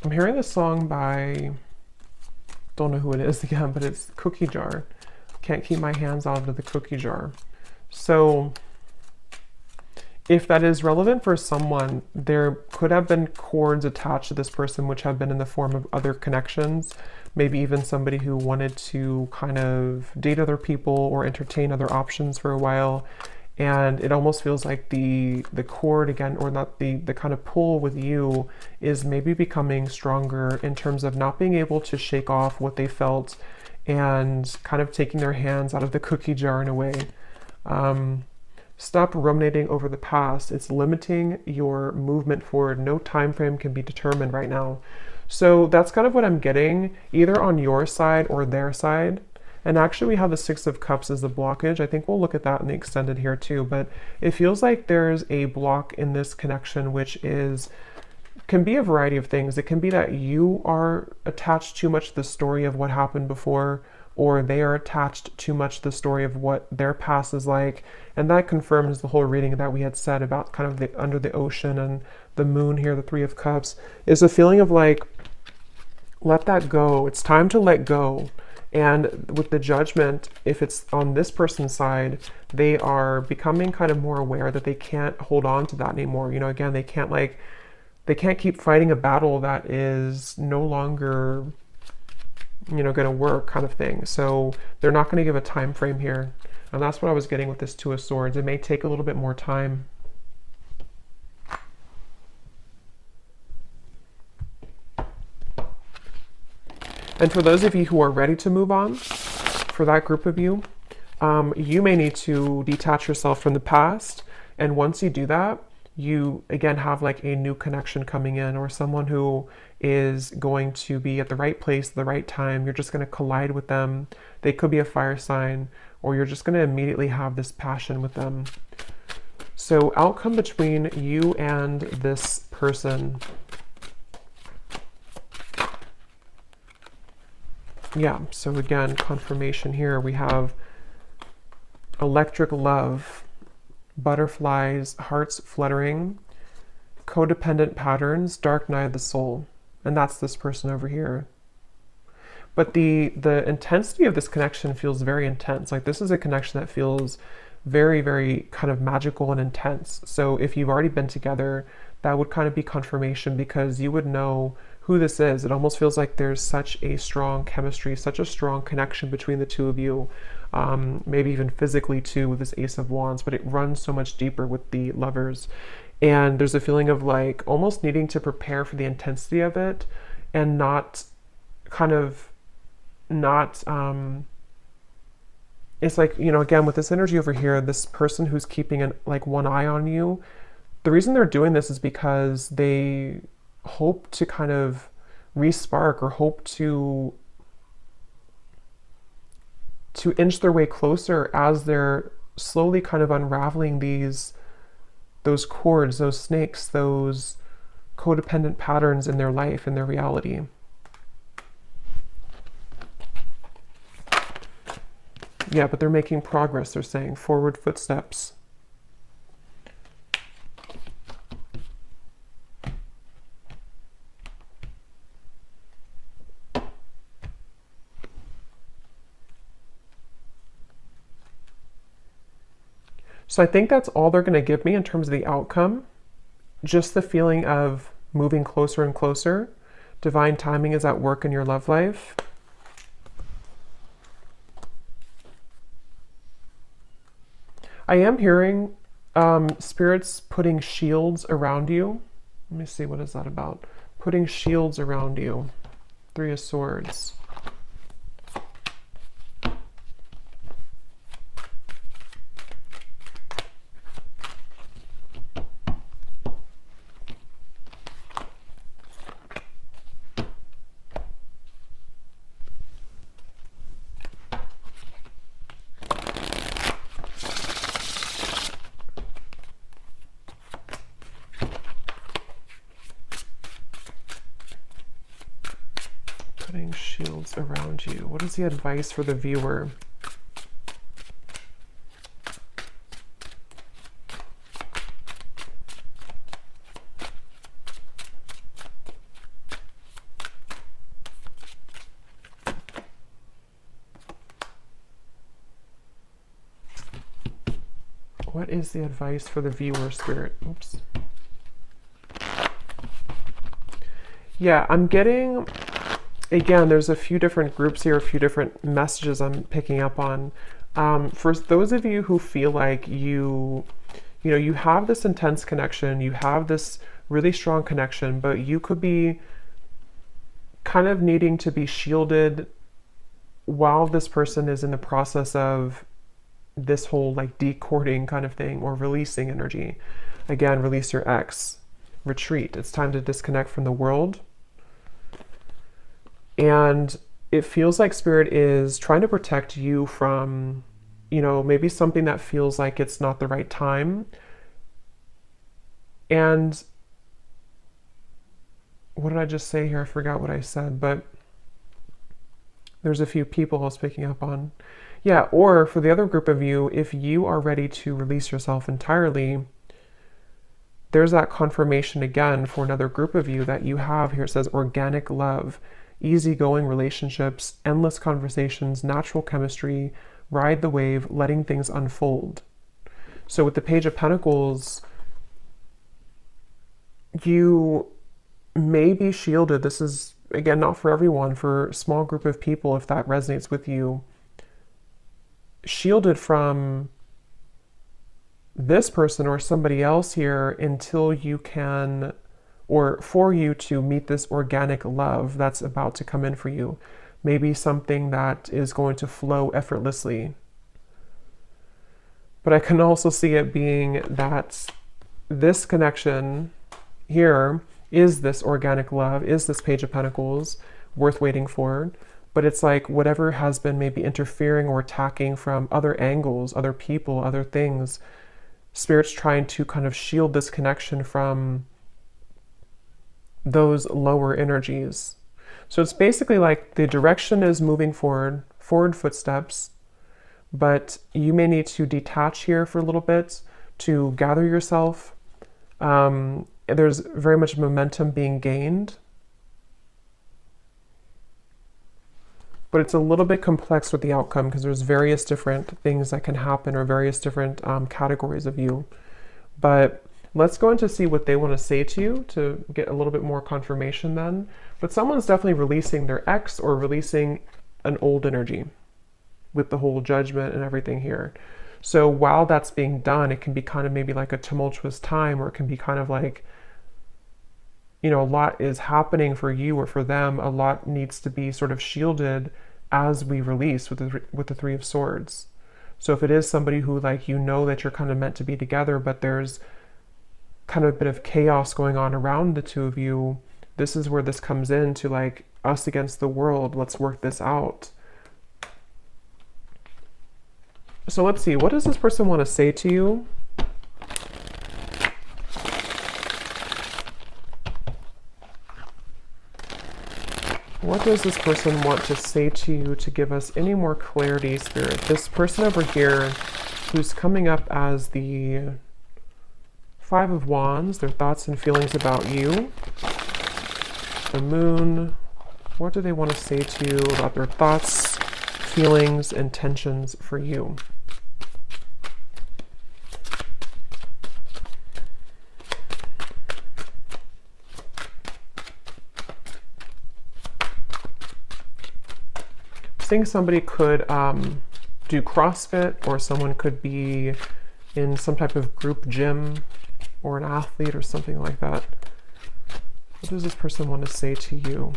I'm hearing this song by, don't know who it is again, but it's Cookie Jar. Can't keep my hands out of the cookie jar. So if that is relevant for someone, there could have been cords attached to this person which have been in the form of other connections, maybe even somebody who wanted to kind of date other people or entertain other options for a while. And it almost feels like the cord again, or not, the kind of pull with you is maybe becoming stronger in terms of not being able to shake off what they felt and kind of taking their hands out of the cookie jar in a way. Stop ruminating over the past. It's limiting your movement forward. No time frame can be determined right now. So that's kind of what I'm getting, either on your side or their side. And actually we have the Six of Cups as the blockage. I think we'll look at that in the extended here too, but it feels like there's a block in this connection, which can be a variety of things. It can be that you are attached too much to the story of what happened before, or they are attached too much to the story of what their past is like. And that confirms the whole reading that we had said about kind of the under the ocean and the moon here, the Three of Cups, is a feeling of like, let that go. It's time to let go. And with the Judgment, if it's on this person's side, they are becoming kind of more aware that they can't hold on to that anymore. You know, again, they can't keep fighting a battle that is no longer, you know, going to work, kind of thing. So they're not going to give a time frame here. And that's what I was getting with this Two of Swords. It may take a little bit more time. And for those of you who are ready to move on, for that group of you, you may need to detach yourself from the past. And once you do that, you again have like a new connection coming in, or someone who is going to be at the right place at the right time. You're just going to collide with them. They could be a fire sign, or you're just going to immediately have this passion with them. So outcome between you and this person. Yeah, so again, confirmation here. We have electric love, butterflies, hearts fluttering, codependent patterns, dark night of the soul. And that's this person over here. But the intensity of this connection feels very intense. Like this is a connection that feels very, very kind of magical and intense. So if you've already been together, that would kind of be confirmation, because you would know who this is. It almost feels like there's such a strong chemistry, such a strong connection between the two of you, maybe even physically too with this Ace of Wands, but it runs so much deeper with the Lovers. And there's a feeling of like almost needing to prepare for the intensity of it, and not it's like, you know, again, with this energy over here, this person who's keeping like one eye on you, the reason they're doing this is because they hope to kind of re-spark, or hope to inch their way closer as they're slowly kind of unraveling those cords, those snakes, those codependent patterns in their life, in their reality. Yeah, but they're making progress, they're saying. Forward footsteps. So I think that's all they're going to give me in terms of the outcome. Just the feeling of moving closer and closer. Divine timing is at work in your love life. I am hearing spirits putting shields around you. Let me see, what is that about? Putting shields around you. Three of Swords. Putting shields around you. What is the advice for the viewer? What is the advice for the viewer, Spirit? Oops. Yeah, I'm getting, again, there's a few different groups here, a few different messages I'm picking up on. For those of you who feel like you have this intense connection, you have this really strong connection, but you could be kind of needing to be shielded while this person is in the process of this whole like decording kind of thing, or releasing energy. Again, release your ex, retreat. It's time to disconnect from the world. And it feels like Spirit is trying to protect you from, maybe something that feels like it's not the right time. And what did I just say here? I forgot what I said, but there's a few people I was picking up on. Yeah, or for the other group of you, if you are ready to release yourself entirely, there's that confirmation again for another group of you that you have here. It says organic love, easygoing relationships, endless conversations, natural chemistry, ride the wave, letting things unfold. So with the Page of Pentacles, you may be shielded. This is, again, not for everyone, for a small group of people, if that resonates with you. Shielded from this person or somebody else here until you can, or for you to meet this organic love that's about to come in for you. Maybe something that is going to flow effortlessly. But I can also see it being that this connection here is this organic love, is this Page of Pentacles, worth waiting for. But it's like whatever has been maybe interfering or attacking from other angles, other people, other things, Spirit's trying to kind of shield this connection from those lower energies. So it's basically like the direction is moving forward footsteps, but you may need to detach here for a little bit to gather yourself. There's very much momentum being gained. But it's a little bit complex with the outcome because there's various different things that can happen, or various different categories of you. But let's go in to see what they want to say to you to get a little bit more confirmation then. But someone's definitely releasing their ex or releasing an old energy with the whole Judgment and everything here. So while that's being done, it can be kind of maybe like a tumultuous time, or it can be kind of like, a lot is happening for you or for them. A lot needs to be sort of shielded as we release with the Three of Swords. So if it is somebody who, like, that you're kind of meant to be together, but there's kind of a bit of chaos going on around the two of you, this is where this comes in to, like, us against the world. Let's work this out. So let's see, what does this person want to say to you? What does this person want to say to you to give us any more clarity, Spirit? This person over here who's coming up as the Five of Wands, their thoughts and feelings about you. The Moon, what do they want to say to you about their thoughts, feelings, intentions for you? think somebody could do CrossFit, or someone could be in some type of group gym, or an athlete or something like that. What does this person want to say to you?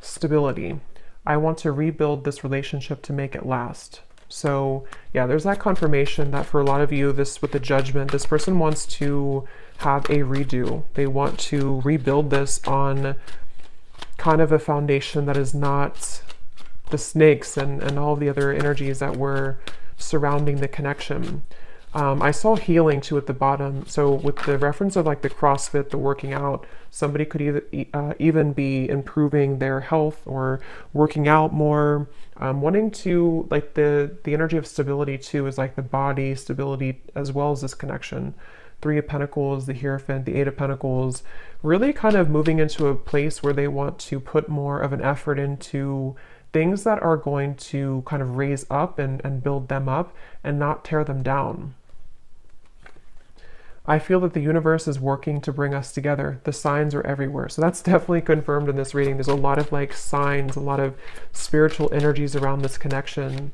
Stability. I want to rebuild this relationship to make it last. So yeah, there's that confirmation that for a lot of you, this with the Judgment, this person wants to have a redo. They want to rebuild this on kind of a foundation that is not the snakes and all the other energies that were surrounding the connection. I saw healing too at the bottom. So with the reference of like the CrossFit, the working out, somebody could either, even be improving their health or working out more, wanting to, like the energy of stability too is like the body stability as well as this connection. Three of Pentacles, the Hierophant, the Eight of Pentacles, really kind of moving into a place where they want to put more of an effort into things that are going to kind of raise up and build them up and not tear them down. I feel that the universe is working to bring us together. The signs are everywhere. So that's definitely confirmed in this reading. There's a lot of like signs, a lot of spiritual energies around this connection.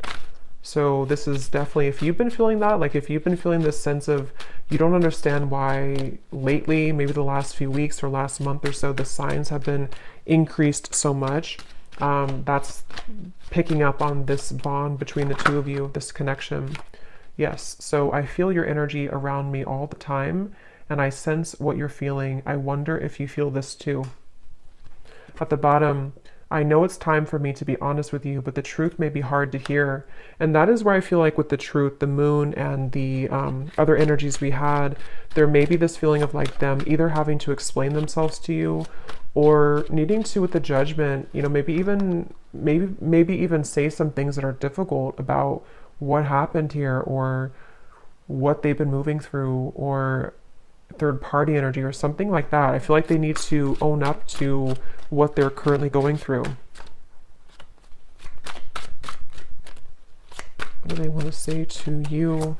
So this is definitely, if you've been feeling that, like if you've been feeling this sense of you don't understand why lately, maybe the last few weeks or last month or so, the signs have been increased so much, that's picking up on this bond between the two of you, this connection. Yes, so I feel your energy around me all the time, and I sense what you're feeling. I wonder if you feel this too. At the bottom, I know it's time for me to be honest with you, but the truth may be hard to hear. And that is where I feel like with the truth, the moon and the other energies we had, there may be this feeling of like them either having to explain themselves to you or needing to, with the Judgment, you know, maybe even say some things that are difficult about what happened here or what they've been moving through, or third party energy or something like that. I feel like they need to own up to what they're currently going through. What do they want to say to you?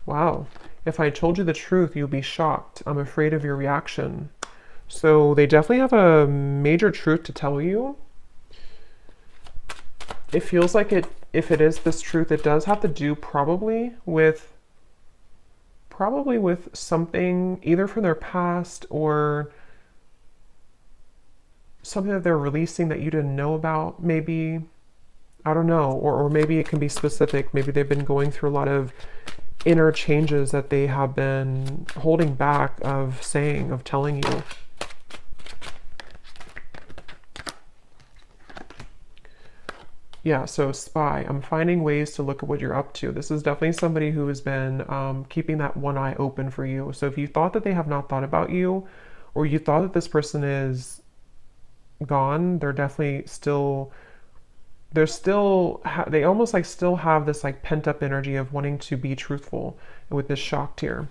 Wow. If I told you the truth, you'll be shocked. I'm afraid of your reaction. So they definitely have a major truth to tell you. It feels like if it is this truth, it does have to do probably with something either from their past or something that they're releasing that you didn't know about, maybe. I don't know. Or maybe it can be specific. Maybe they've been going through a lot of inner changes that they have been holding back of saying, of telling you. Yeah, so spy. I'm finding ways to look at what you're up to. This is definitely somebody who has been keeping that one eye open for you. So if you thought that they have not thought about you, or you thought that this person is gone, they're definitely still, they almost like still have this like pent up energy of wanting to be truthful with this shocked here.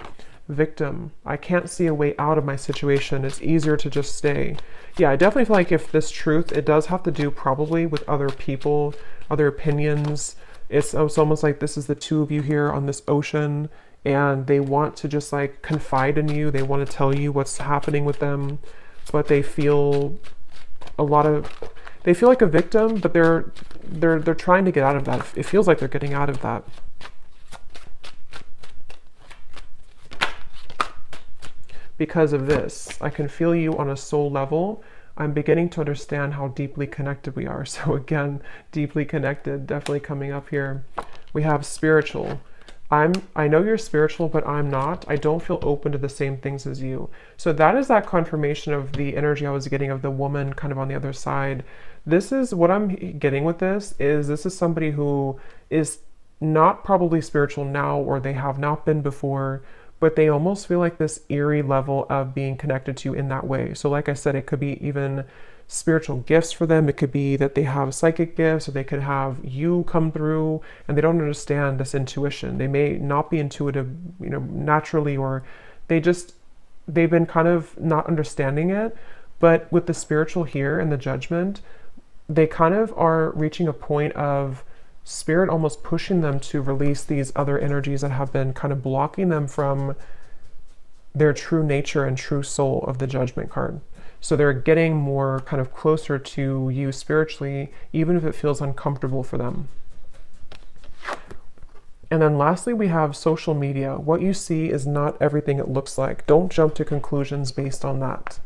Victim, I can't see a way out of my situation. It's easier to just stay. Yeah, I definitely feel like if this truth, it does have to do probably with other people, other opinions. It's almost like this is the two of you here on this ocean, and they want to just like confide in you. They want to tell you what's happening with them, but they feel they feel like a victim, but they're trying to get out of that. It feels like they're getting out of that. Because of this, I can feel you on a soul level. I'm beginning to understand how deeply connected we are. So again, deeply connected, definitely coming up here. We have spiritual. I know you're spiritual, but I'm not. I don't feel open to the same things as you. So that is that confirmation of the energy I was getting of the woman kind of on the other side. This is what I'm getting with this is somebody who is not probably spiritual now, or they have not been before, but they almost feel like this eerie level of being connected to you in that way. So like I said, it could be even spiritual gifts for them. It could be that they have psychic gifts, or they could have you come through and they don't understand this intuition. They may not be intuitive, you know, naturally, or they've been kind of not understanding it. But with the spiritual here and the Judgment, they kind of are reaching a point of Spirit almost pushing them to release these other energies that have been kind of blocking them from their true nature and true soul of the Judgment card. So they're getting more kind of closer to you spiritually, even if it feels uncomfortable for them. And then lastly, we have social media. What you see is not everything it looks like. Don't jump to conclusions based on that.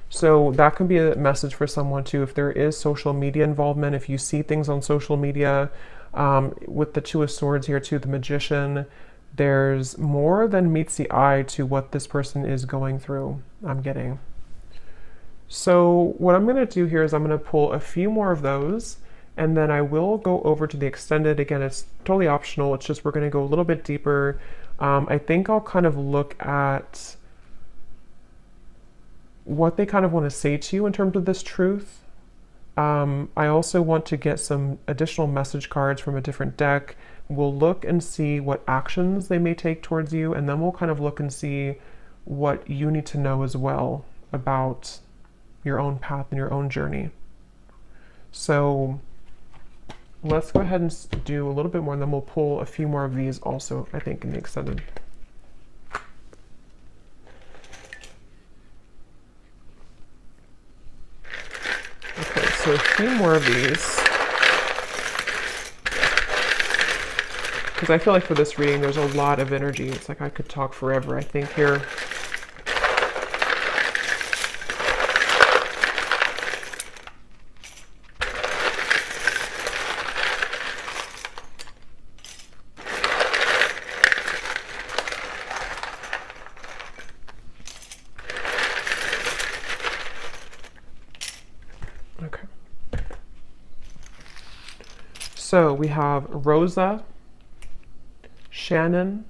So that can be a message for someone too. If there is social media involvement, if you see things on social media, with the Two of Swords here too, the Magician, there's more than meets the eye to what this person is going through, I'm getting. So what I'm going to do here is I'm going to pull a few more of those, and then I will go over to the extended. Again, it's totally optional. It's just we're going to go a little bit deeper. I think I'll kind of look at what they kind of want to say to you in terms of this truth. I also want to get some additional message cards from a different deck. We'll look and see what actions they may take towards you, and then we'll kind of look and see what you need to know as well about your own path and your own journey. So let's go ahead and do a little bit more, and then we'll pull a few more of these also, I think, in the extended. Okay, so a few more of these. Because I feel like for this reading, there's a lot of energy. It's like I could talk forever, I think, here. Okay. So we have Rosa, Shannon,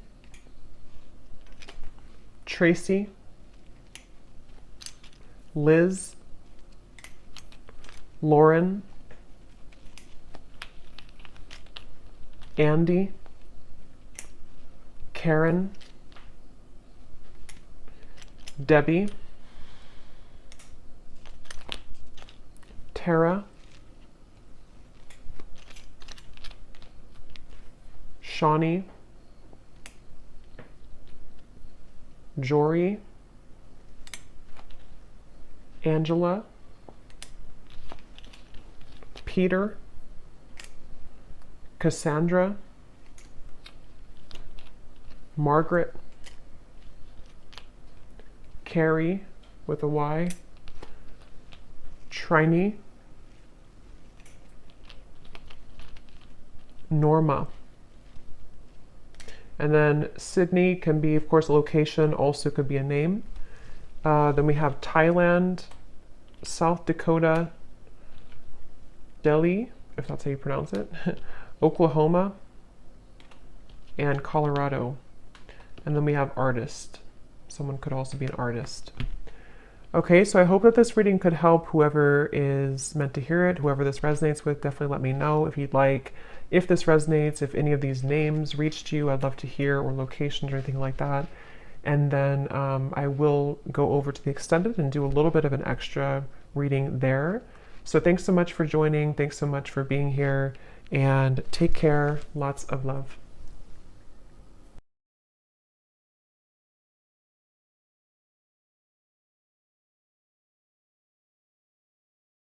Tracy, Liz, Lauren, Andy, Karen, Debbie, Tara, Shawnee, Jory, Angela, Peter, Cassandra, Margaret, Carrie with a Y, Trini, Norma. And then Sydney can be, of course, a location, also could be a name. Then we have Thailand, South Dakota, Delhi, if that's how you pronounce it, Oklahoma, and Colorado. And then we have artist. Someone could also be an artist. Okay, so I hope that this reading could help whoever is meant to hear it, whoever this resonates with. Definitely let me know if you'd like. If this resonates, if any of these names reached you, I'd love to hear, or locations or anything like that. And then I will go over to the extended and do a little bit of an extra reading there. So thanks so much for joining. Thanks so much for being here, and take care. Lots of love.